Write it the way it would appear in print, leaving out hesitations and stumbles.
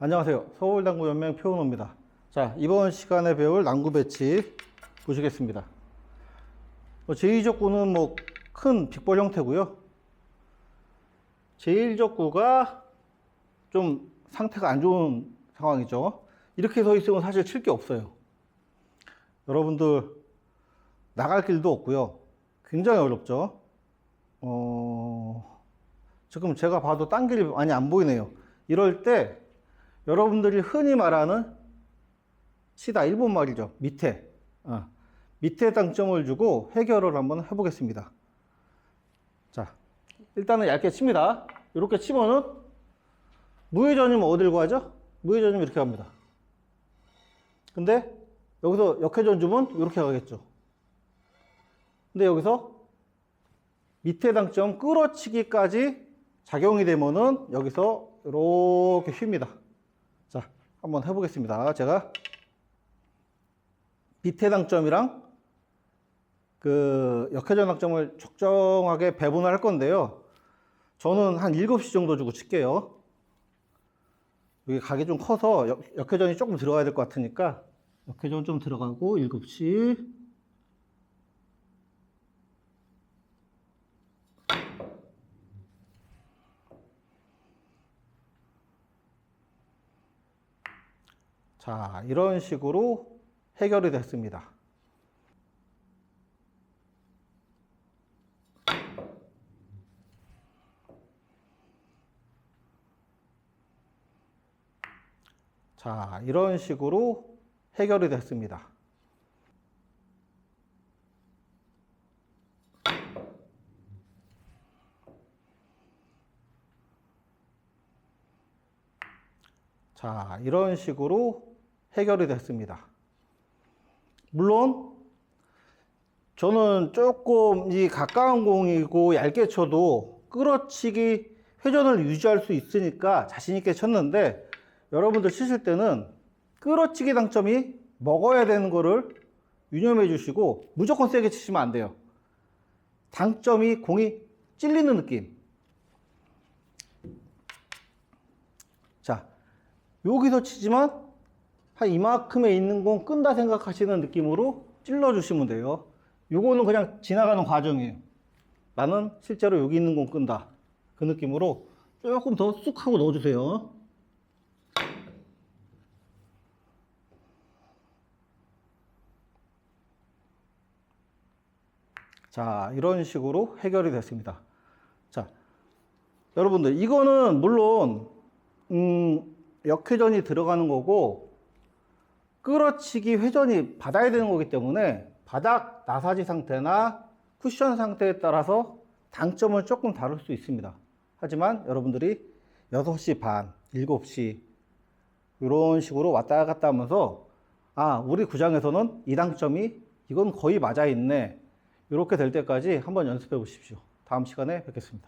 안녕하세요. 서울당구연맹 표은호입니다. 자, 이번 시간에 배울 난구 배치 보시겠습니다. 제2족구는 큰 빅볼 형태고요. 제1족구가 좀 상태가 안 좋은 상황이죠. 이렇게 서 있으면 사실 칠 게 없어요. 여러분들 나갈 길도 없고요. 굉장히 어렵죠. 지금 제가 봐도 딴 길이 많이 안 보이네요. 이럴 때 여러분들이 흔히 말하는 치다, 일본 말이죠. 밑에 당점을 주고 해결을 한번 해보겠습니다. 자, 일단은 얇게 칩니다. 이렇게 치면은 무회전이면 어딜 구하죠? 무회전이면 이렇게 갑니다. 근데 여기서 역회전 주면 이렇게 가겠죠. 근데 여기서 밑에 당점 끌어치기까지 작용이 되면은 여기서 이렇게 휩니다. 자, 한번 해보겠습니다. 제가 밑에 당점이랑 그 역회전 당점을 적정하게 배분을 할 건데요. 저는 한 7시 정도 주고 칠게요. 여기 각이 좀 커서 역회전이 조금 들어가야 될 것 같으니까 역회전 좀 들어가고 7시. 자, 이런 식으로 해결이 됐습니다. 자, 이런 식으로 해결이 됐습니다. 자, 이런 식으로 해결이 됐습니다. 물론 저는 조금 이 가까운 공이고 얇게 쳐도 끌어치기 회전을 유지할 수 있으니까 자신 있게 쳤는데, 여러분들 치실 때는 끌어치기 당점이 먹어야 되는 거를 유념해 주시고 무조건 세게 치시면 안 돼요. 당점이 공이 찔리는 느낌. 자, 여기서 치지만 한 이만큼에 있는 공 끈다 생각하시는 느낌으로 찔러 주시면 돼요. 요거는 그냥 지나가는 과정이에요. 나는 실제로 여기 있는 공 끈다, 그 느낌으로 조금 더 쑥 하고 넣어주세요. 자, 이런 식으로 해결이 됐습니다. 자, 여러분들 이거는 물론 역회전이 들어가는 거고 끌어치기 회전이 받아야 되는 거기 때문에 바닥 나사지 상태나 쿠션 상태에 따라서 당점은 조금 다를 수 있습니다. 하지만 여러분들이 6시 반, 7시 이런 식으로 왔다 갔다 하면서 우리 구장에서는 이 당점이 이건 거의 맞아 있네, 이렇게 될 때까지 한번 연습해 보십시오. 다음 시간에 뵙겠습니다.